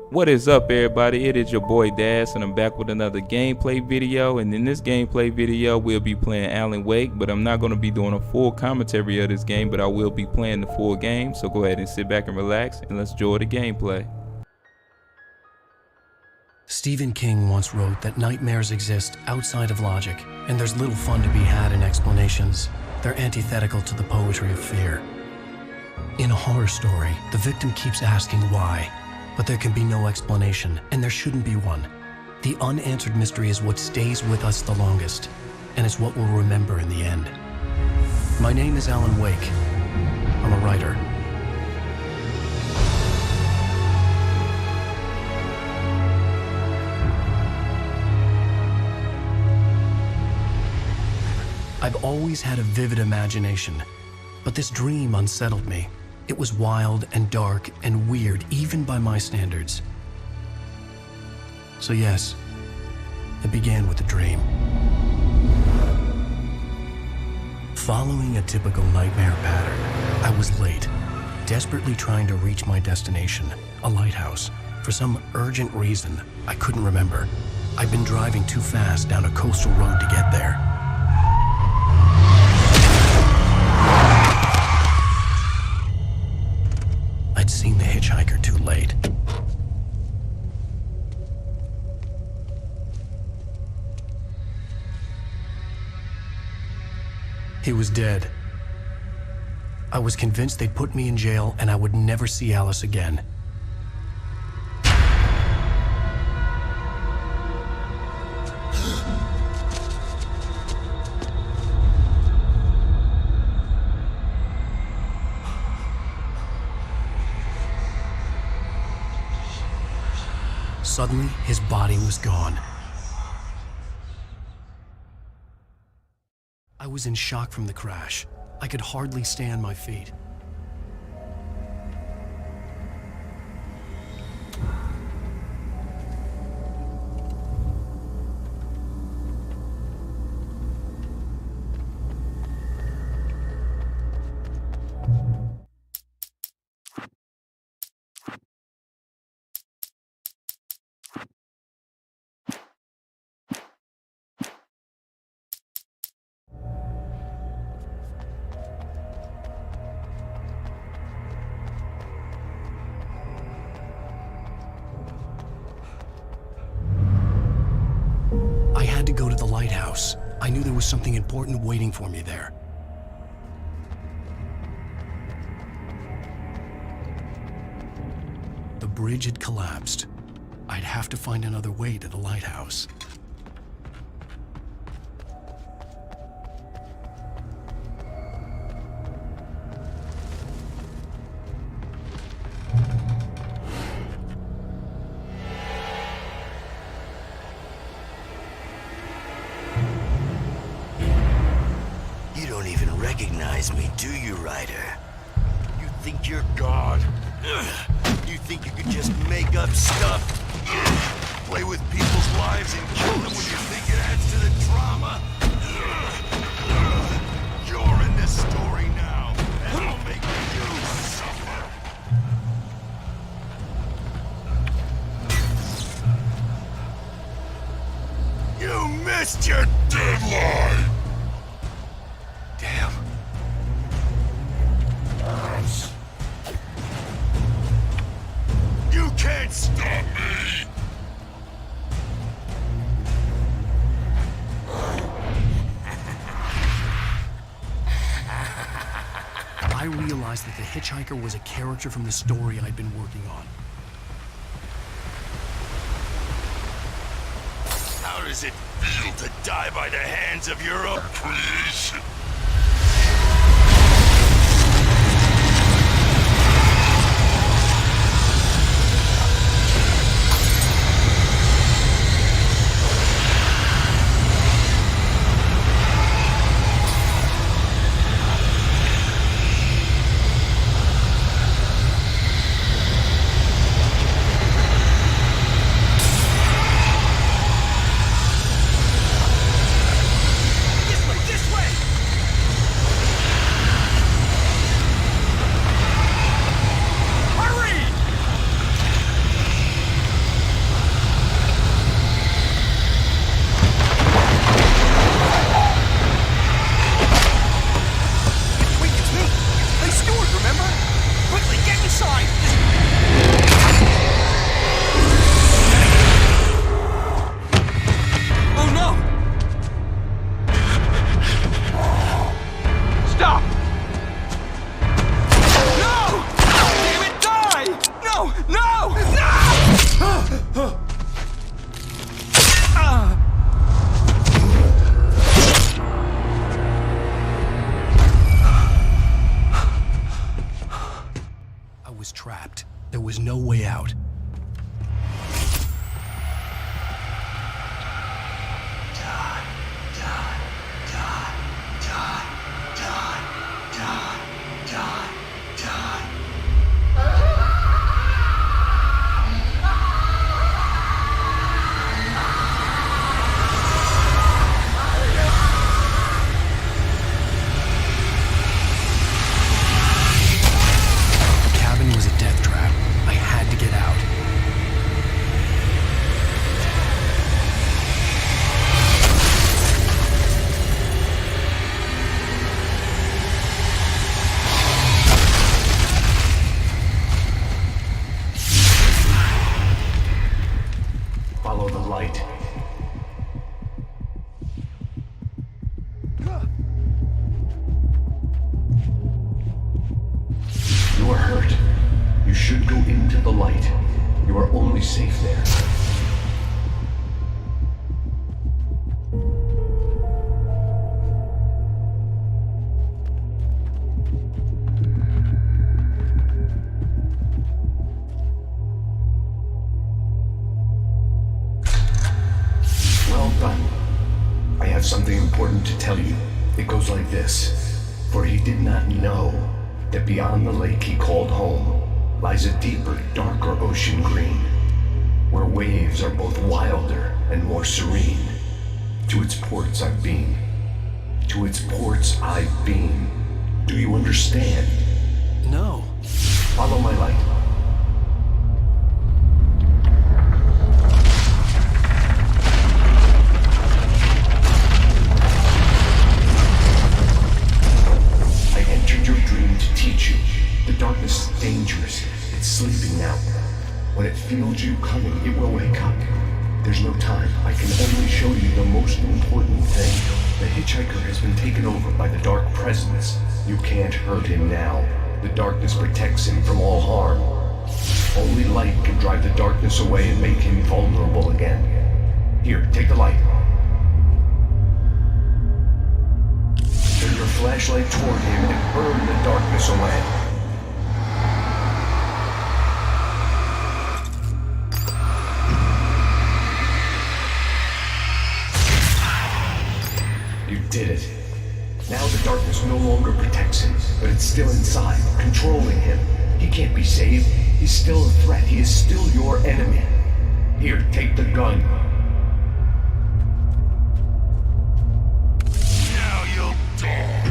What is up, everybody? It is your boy Das, and I'm back with another gameplay video. And in this gameplay video, we'll be playing Alan Wake, but I'm not going to be doing a full commentary of this game, but I will be playing the full game. So go ahead and sit back and relax, and let's enjoy the gameplay. Stephen King once wrote that nightmares exist outside of logic, and there's little fun to be had in explanations. They're antithetical to the poetry of fear. In a horror story, the victim keeps asking why, but there can be no explanation, and there shouldn't be one. The unanswered mystery is what stays with us the longest, and it's what we'll remember in the end. My name is Alan Wake. I'm a writer. I've always had a vivid imagination, but this dream unsettled me. It was wild and dark and weird, even by my standards. So yes, it began with a dream. Following a typical nightmare pattern, I was late, desperately trying to reach my destination, a lighthouse. For some urgent reason, I couldn't remember. I'd been driving too fast down a coastal road to get there. I'd seen the hitchhiker too late. He was dead. I was convinced they'd put me in jail and I would never see Alice again. Suddenly, his body was gone. I was in shock from the crash. I could hardly stay on my feet. I had to go to the lighthouse. I knew there was something important waiting for me there. The bridge had collapsed. I'd have to find another way to the lighthouse. You don't even recognize me, do you, Ryder? You think you're God? You think you could just make up stuff? Play with people's lives and kill them when you think it adds to the drama? You're in this story now, and I'll make you suffer. You missed your deadline! Damn. You can't stop me! I realized that the hitchhiker was a character from the story I'd been working on. How does it feel to die by the hands of your own creation? This way! light. You are hurt. You should go into the light. You are only safe there. Well done. I have something important to tell you. It goes like this. For he did not know that beyond the lake he called home lies a deeper, darker ocean green, where waves are both wilder and more serene. To its ports I've been. To its ports I've been. Do you understand? No. Follow my light. I entered your dream to teach you. The darkness is dangerous. It's sleeping now. When it feels you coming, it will wake up. There's no time. I can only show you the most important thing. The hitchhiker has been taken over by the dark presence. You can't hurt him now. The darkness protects him from all harm. Only light can drive the darkness away and make him vulnerable again. Here, take the light. Turn your flashlight toward him and burn the darkness away. You did it. Now the darkness no longer protects him, but it's still inside, controlling him. He can't be saved. He's still a threat. He is still your enemy. Here, take the gun. Now you'll die.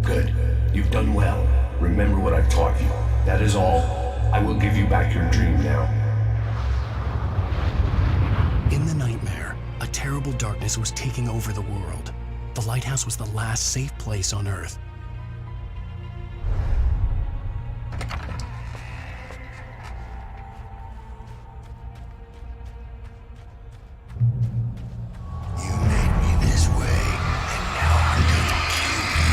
Good. You've done well. Remember what I've taught you. That is all. I will give you back your dream now. In the nightmare, a terrible darkness was taking over the world. The lighthouse was the last safe place on Earth. You made me this way, and now I'm gonna kill you.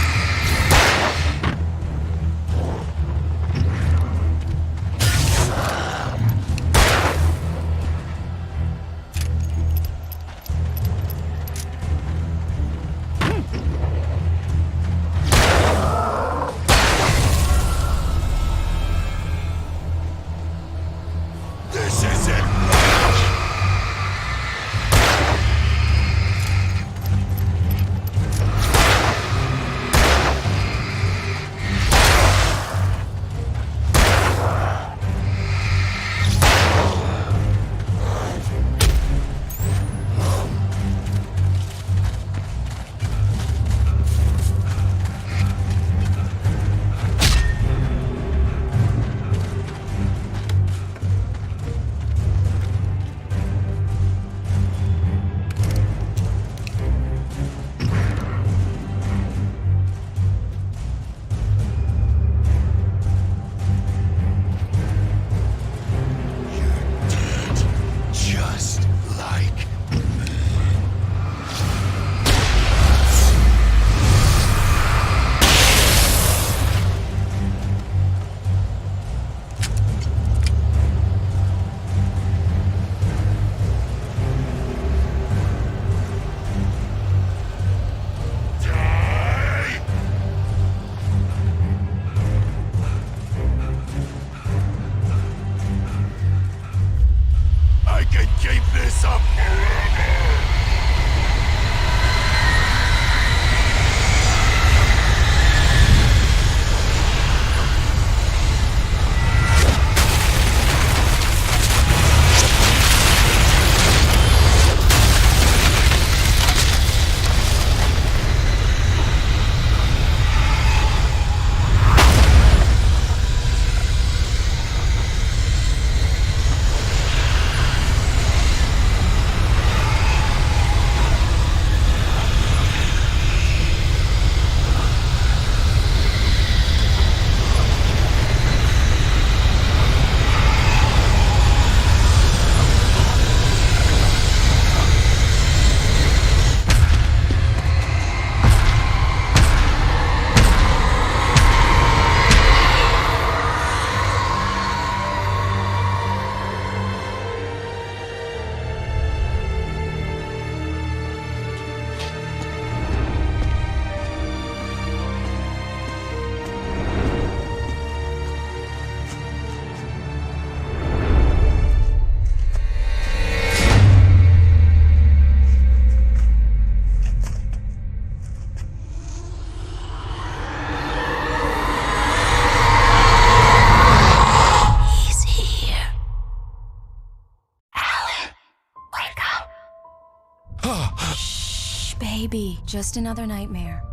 Baby, just another nightmare.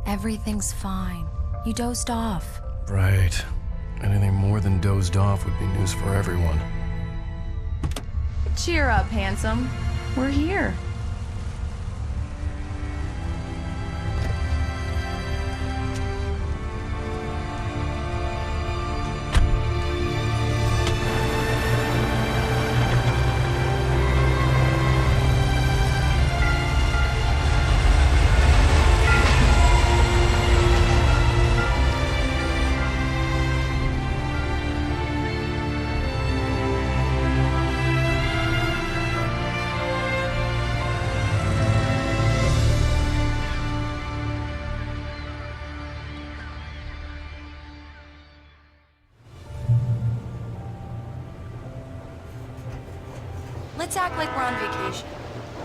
Everything's fine. You dozed off. Right. Anything more than dozed off would be news for everyone. Cheer up, handsome. We're here. Let's act like we're on vacation.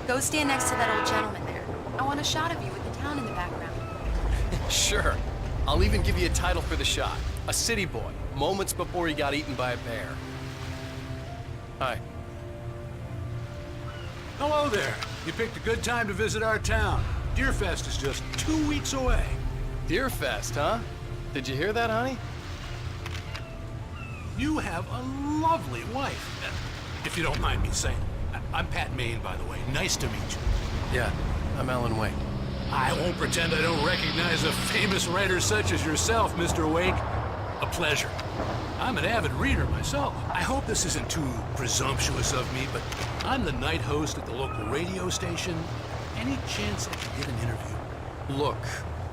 Go stand next to that old gentleman there. I want a shot of you with the town in the background. Sure. I'll even give you a title for the shot. A city boy, moments before he got eaten by a bear. Hi. Hello there. You picked a good time to visit our town. Deerfest is just 2 weeks away. Deerfest, huh? Did you hear that, honey? You have a lovely wife, if you don't mind me saying. I'm Pat Maine, by the way. Nice to meet you. Yeah, I'm Alan Wake. I won't pretend I don't recognize a famous writer such as yourself, Mr. Wake. A pleasure. I'm an avid reader myself. I hope this isn't too presumptuous of me, but I'm the night host at the local radio station. Any chance I could get an interview? Look,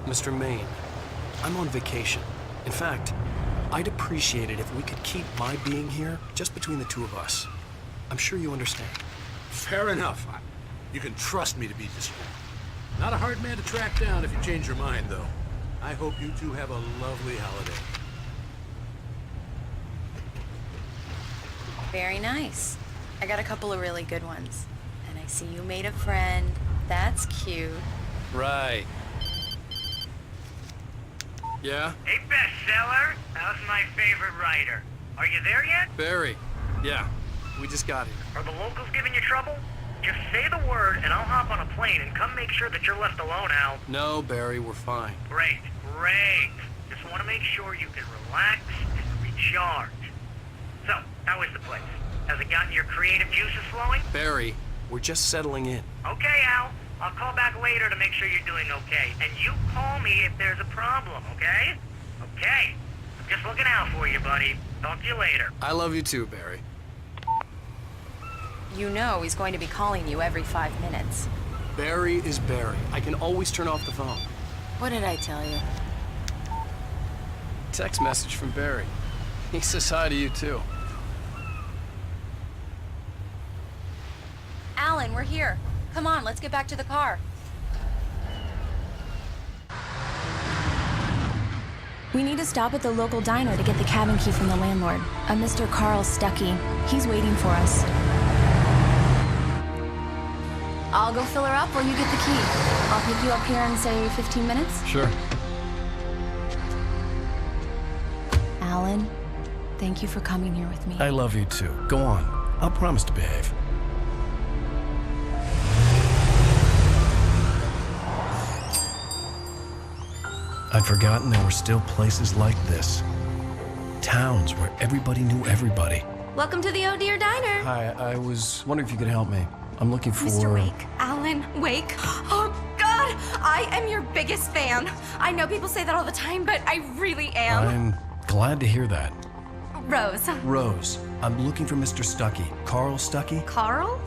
Mr. Maine, I'm on vacation. In fact, I'd appreciate it if we could keep my being here just between the two of us. I'm sure you understand. Fair enough. You can trust me to be discreet. Not a hard man to track down if you change your mind, though. I hope you two have a lovely holiday. Very nice. I got a couple of really good ones. And I see you made a friend. That's cute. Right. Yeah? Hey, bestseller. How's my favorite writer? Are you there yet? Barry. Yeah. We just got here. Are the locals giving you trouble? Just say the word and I'll hop on a plane and come make sure that you're left alone, Al. No, Barry, we're fine. Great, great. Just want to make sure you can relax and recharge. So, how is the place? Has it gotten your creative juices flowing? Barry, we're just settling in. Okay, Al. I'll call back later to make sure you're doing okay. And you call me if there's a problem, okay? Okay. I'm just looking out for you, buddy. Talk to you later. I love you too, Barry. You know he's going to be calling you every 5 minutes. Barry is Barry. I can always turn off the phone. What did I tell you? Text message from Barry. He says hi to you too. Alan, we're here. Come on, let's get back to the car. We need to stop at the local diner to get the cabin key from the landlord, a Mr. Carl Stuckey. He's waiting for us. I'll go fill her up while you get the key. I'll pick you up here in, say, 15 minutes? Sure. Alan, thank you for coming here with me. I love you too. Go on. I'll promise to behave. I'd forgotten there were still places like this. Towns where everybody knew everybody. Welcome to the Oh Dear Diner. Hi, I was wondering if you could help me. I'm looking for... Mr. Wake. Alan Wake. Oh, God! I am your biggest fan. I know people say that all the time, but I really am. I'm glad to hear that. Rose. Rose, I'm looking for Mr. Stuckey. Carl Stuckey? Carl?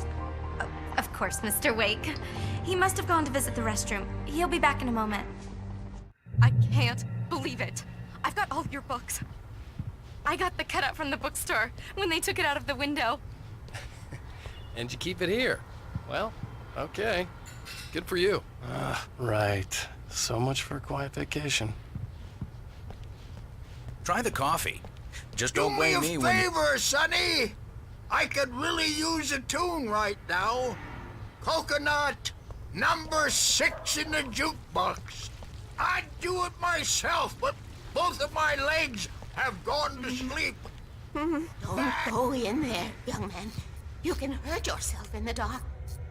Of course, Mr. Wake. He must have gone to visit the restroom. He'll be back in a moment. I can't believe it. I've got all your books. I got the cutout from the bookstore when they took it out of the window. And you keep it here. Well, okay. Good for you. Right. So much for a quiet vacation. Try the coffee. Just Do don't blame me me a when you... favor, Sonny. I could really use a tune right now. Coconut, number 6 in the jukebox. I'd do it myself, but both of my legs have gone to sleep. Don't go in there, young man. You can hurt yourself in the dark.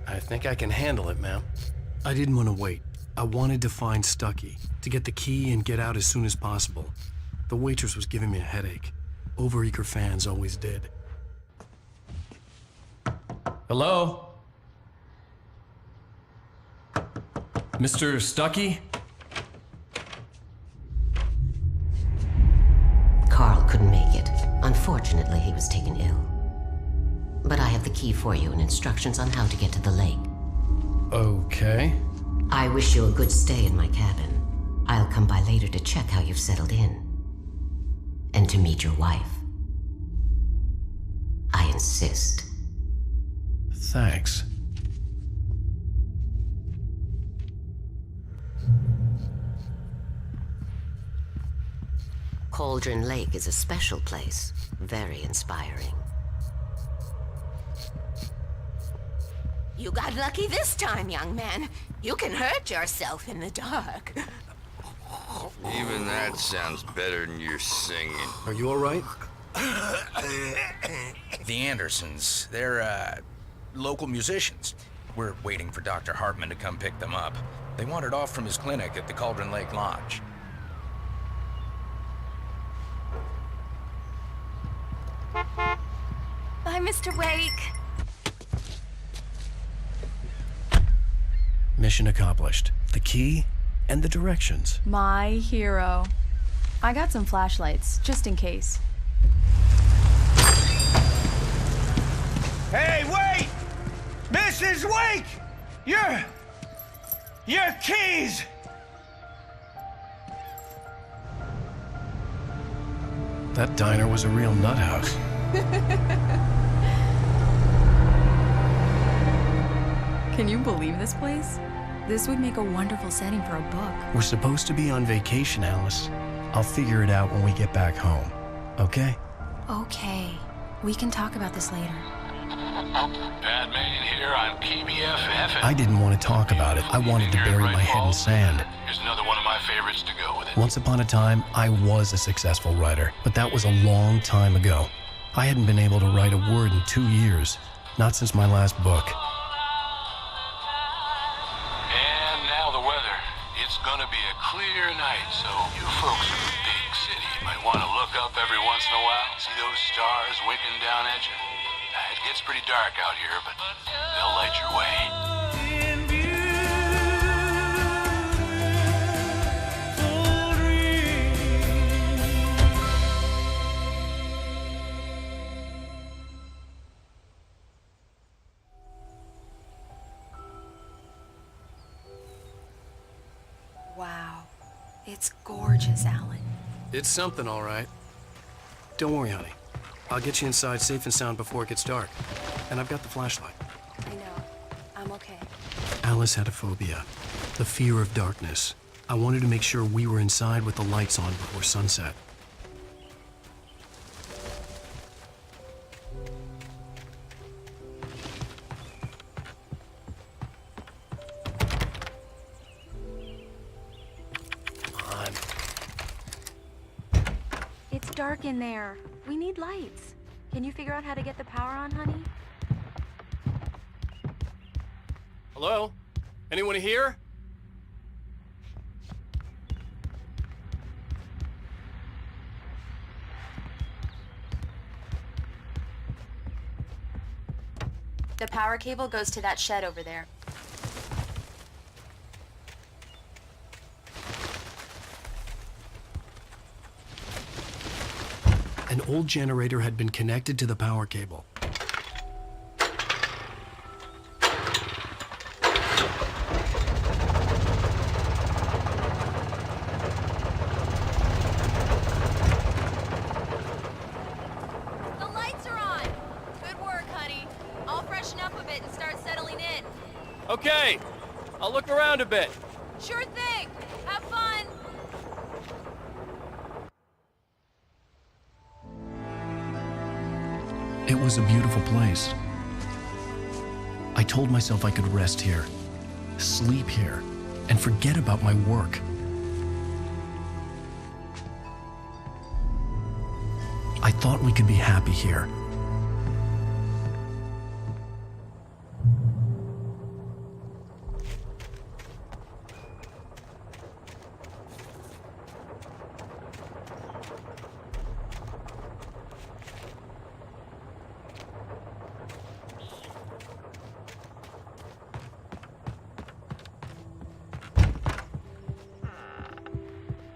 I think I can handle it, ma'am. I didn't want to wait. I wanted to find Stucky, to get the key and get out as soon as possible. The waitress was giving me a headache. Overeager fans always did. Hello? Mr. Stucky? Carl couldn't make it. Unfortunately, he was taken ill. But I have the key for you and instructions on how to get to the lake. Okay. I wish you a good stay in my cabin. I'll come by later to check how you've settled in. And to meet your wife. I insist. Thanks. Cauldron Lake is a special place. Very inspiring. You got lucky this time, young man. You can hurt yourself in the dark. Even that sounds better than your singing. Are you all right? The Andersons, they're, local musicians. We're waiting for Dr. Hartman to come pick them up. They wandered off from his clinic at the Cauldron Lake Lodge. Bye, Mr. Wake. Mission accomplished. The key and the directions. My hero. I got some flashlights, just in case. Hey, wait! Mrs. Wake! Your keys! That diner was a real nut house. Can you believe this place? This would make a wonderful setting for a book. We're supposed to be on vacation, Alice. I'll figure it out when we get back home. Okay? Okay. We can talk about this later. Batman here on KBFF. I didn't want to talk about it. I wanted to bury my head in sand. Here's another one of my favorites to go with it. Once upon a time, I was a successful writer, but that was a long time ago. I hadn't been able to write a word in 2 years. Not since my last book. And now the weather. It's gonna be a clear night, so you folks in the big city might want to look up every once in a while, see those stars winking down at you. It gets pretty dark out here, but they'll light your way. Wow. It's gorgeous, Alan. It's something, all right. Don't worry, honey. I'll get you inside safe and sound before it gets dark. And I've got the flashlight. I know. I'm okay. Alice had a phobia. The fear of darkness. I wanted to make sure we were inside with the lights on before sunset. It's dark in there. We need lights. Can you figure out how to get the power on, honey? Hello? Anyone here? The power cable goes to that shed over there. An old generator had been connected to the power cable. The lights are on. Good work, honey. I'll freshen up a bit and start settling in. Okay. I'll look around a bit. Sure thing. Have fun. It was a beautiful place. I told myself I could rest here, sleep here, and forget about my work. I thought we could be happy here.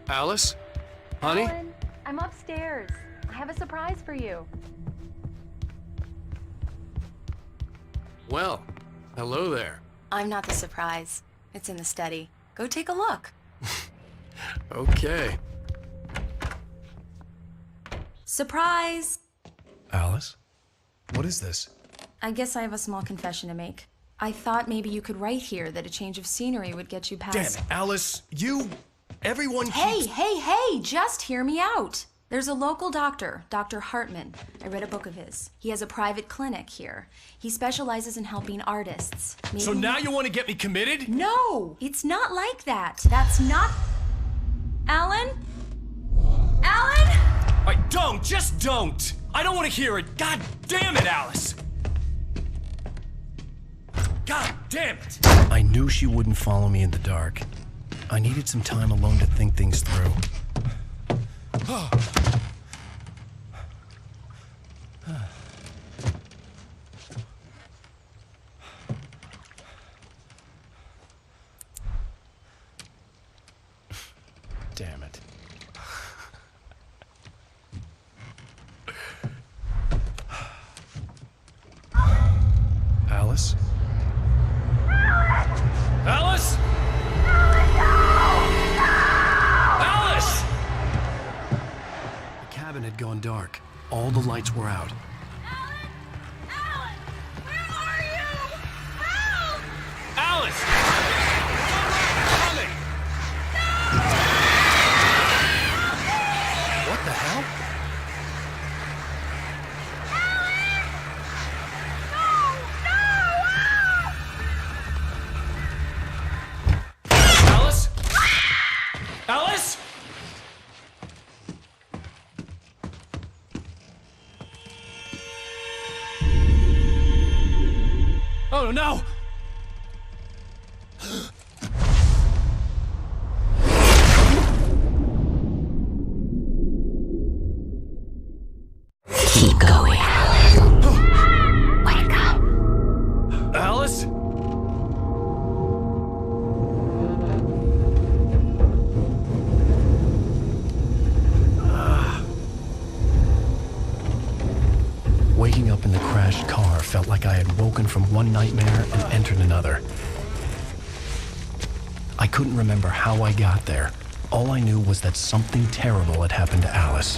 Alice? Honey? Alan, I'm upstairs. I have a surprise for you. Well, hello there. I'm not the surprise. It's in the study. Go take a look. Okay. Surprise! Alice? What is this? I guess I have a small confession to make. I thought maybe you could write here that a change of scenery would get you past... Damn it, Alice, everyone Hey, just hear me out. There's a local doctor, Dr. Hartman. I read a book of his. He has a private clinic here. He specializes in helping artists. So now you want to get me committed? No, it's not like that. That's not... Alan? Alan? Just don't! I don't want to hear it! God damn it, Alice! God damn it! I knew she wouldn't follow me in the dark. I needed some time alone to think things through. Damn it. Alice? Alice? Alice! The cabin had gone dark. All the lights were out. Alice! Coming! What the hell? Alice? Alice? Oh no! Keep going. Wake up. Alice? Waking up in the crashed car felt like I had woken from one nightmare and entered another. I couldn't remember how I got there. All I knew was that something terrible had happened to Alice.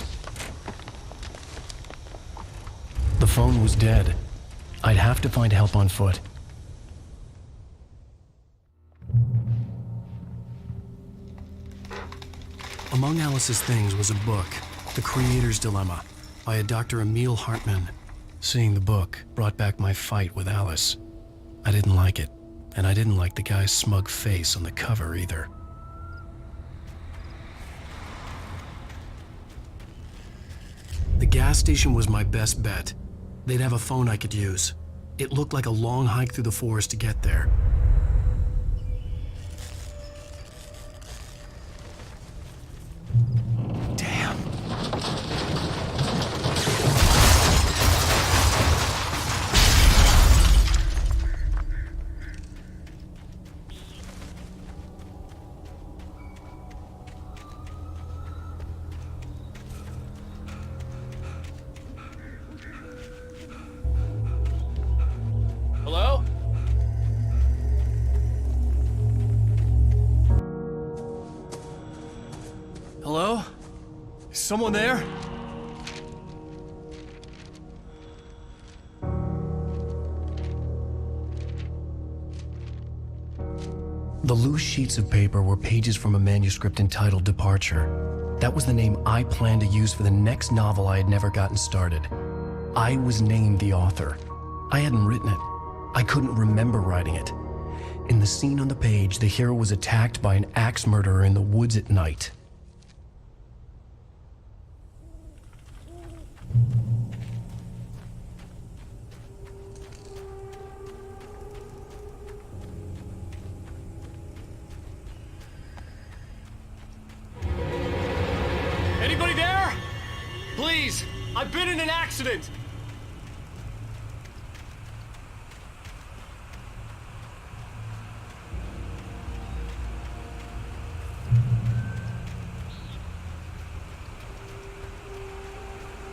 The phone was dead. I'd have to find help on foot. Among Alice's things was a book, The Creator's Dilemma, by a Dr. Emil Hartman. Seeing the book brought back my fight with Alice. I didn't like it, and I didn't like the guy's smug face on the cover either. The gas station was my best bet. They'd have a phone I could use. It looked like a long hike through the forest to get there. Damn. Hello? Hello? Is someone there? The loose sheets of paper were pages from a manuscript entitled Departure. That was the name I planned to use for the next novel I had never gotten started. I was named the author. I hadn't written it. I couldn't remember writing it. In the scene on the page, the hero was attacked by an axe murderer in the woods at night. Anybody there? Please, I've been in an accident.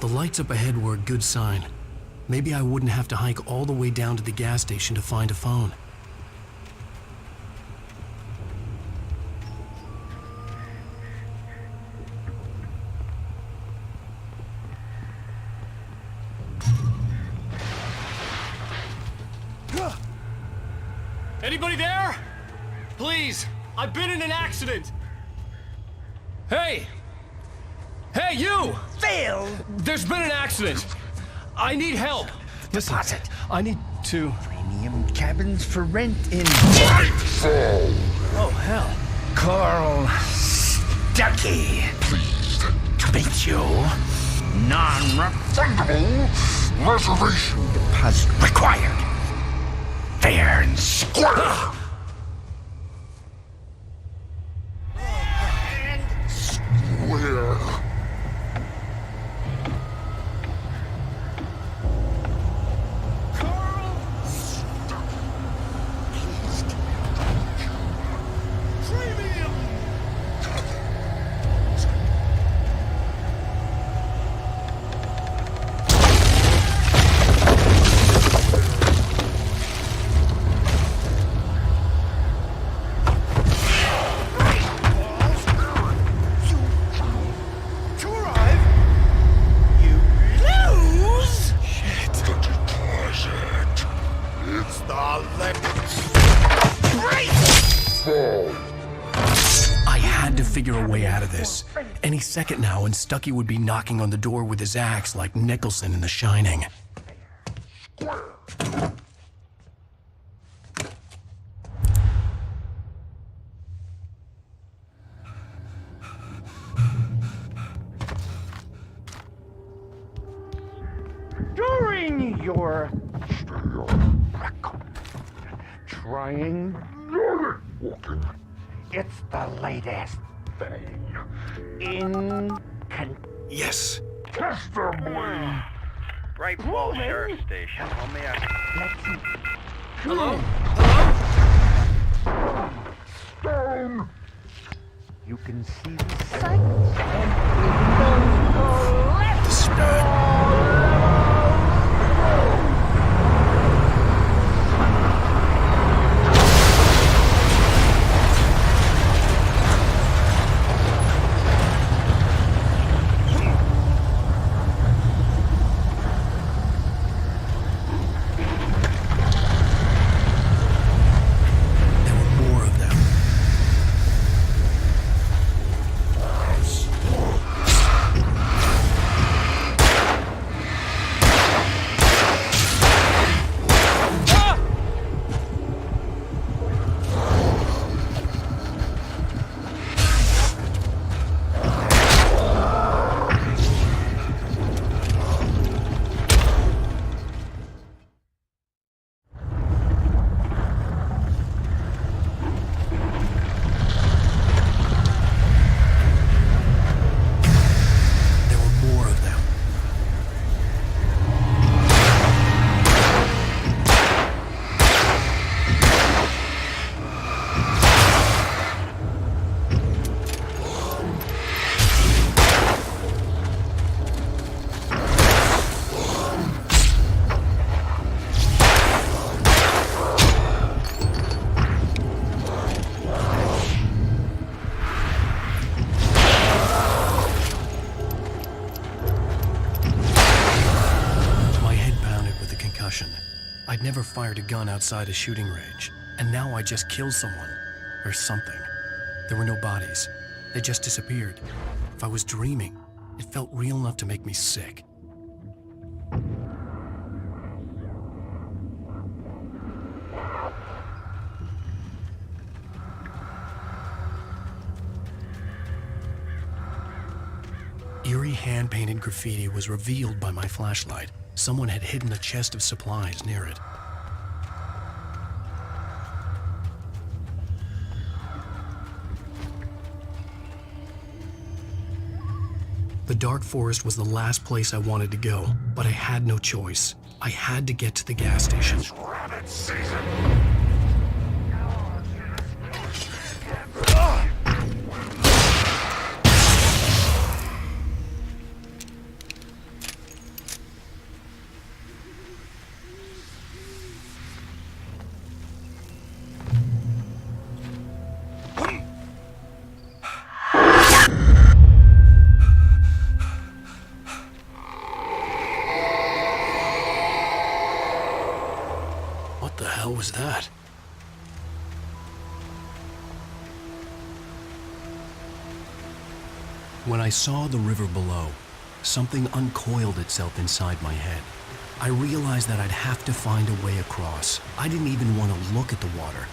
The lights up ahead were a good sign. Maybe I wouldn't have to hike all the way down to the gas station to find a phone. Anybody there? Please, I've been in an accident. Hey! Hey, you! Phil! There's been an accident. I need help. Listen, I need to... Premium cabins for rent in... Oh, hell. Carl Stuckey. Pleased to meet you. Non-refundable reservation deposit required. Fair and square. Square. I had to figure a way out of this. Any second now, and Stuckey would be knocking on the door with his axe like Nicholson in The Shining. During your record, trying walking, it's the latest thing in Yes. testimony. Right Falls Sheriff Station. How may I... Hello? Stone. You can see the sights and windows go left. I'd never fired a gun outside a shooting range, and now I just killed someone. Or something. There were no bodies. They just disappeared. If I was dreaming, it felt real enough to make me sick. Eerie hand-painted graffiti was revealed by my flashlight. Someone had hidden a chest of supplies near it. The dark forest was the last place I wanted to go, but I had no choice. I had to get to the gas station. Rabbit season. When I saw the river below, something uncoiled itself inside my head. I realized that I'd have to find a way across. I didn't even want to look at the water.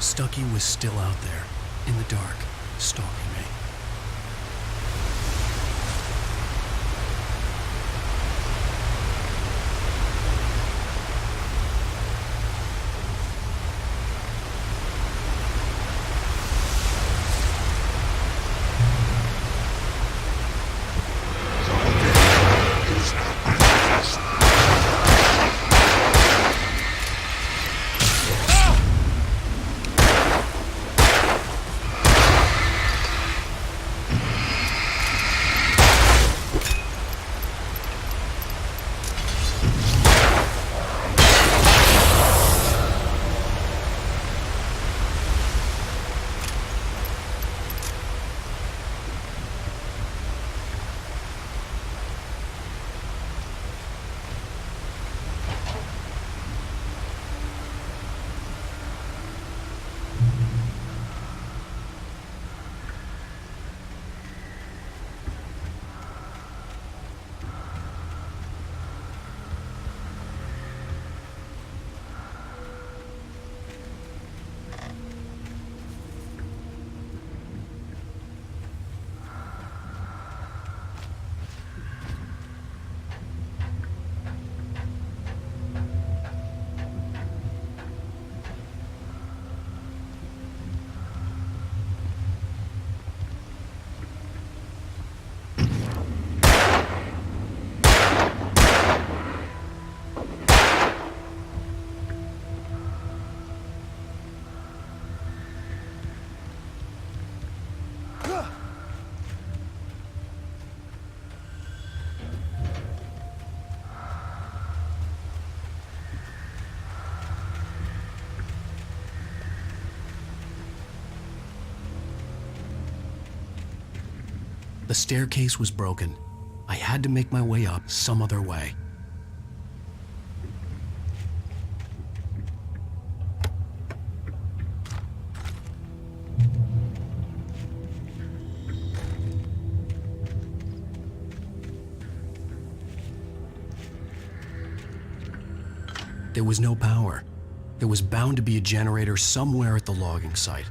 Stucky was still out there, in the dark, stalking me. The staircase was broken. I had to make my way up some other way. There was no power. There was bound to be a generator somewhere at the logging site.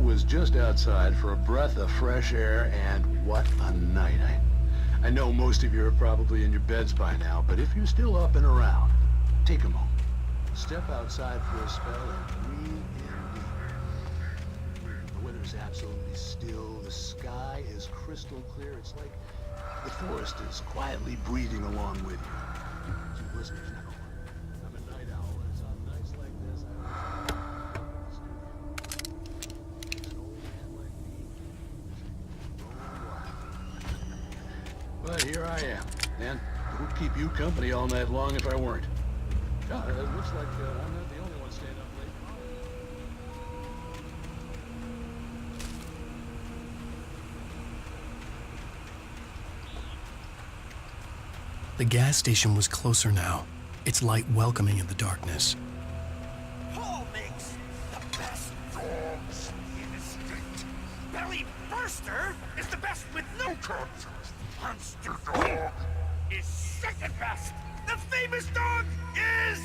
was just outside for a breath of fresh air, and what a night. I know most of you are probably in your beds by now, but if you're still up and around, take a moment. Step outside for a spell and breathe in deep. The weather's absolutely still. The sky is crystal clear. It's like the forest is quietly breathing along with you. So listen, I'm a night owl, and it's on nights like this but here I am, and who'd keep you company all night long if I weren't? It looks like I'm not the only one staying up late. The gas station was closer now, its light welcoming in the darkness. Paul makes the best dogs in the state. Belly Burster is the best with no contest. Monster Dog is second best. The famous dog is...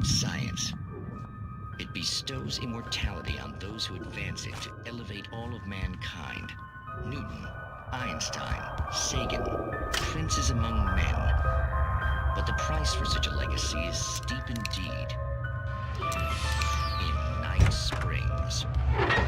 Science. It bestows immortality on those who advance it to elevate all of mankind. Newton, Einstein, Sagan, princes among men. But the price for such a legacy is steep indeed. In Night Springs. As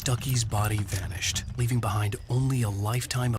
Stucky's body vanished, leaving behind only a lifetime of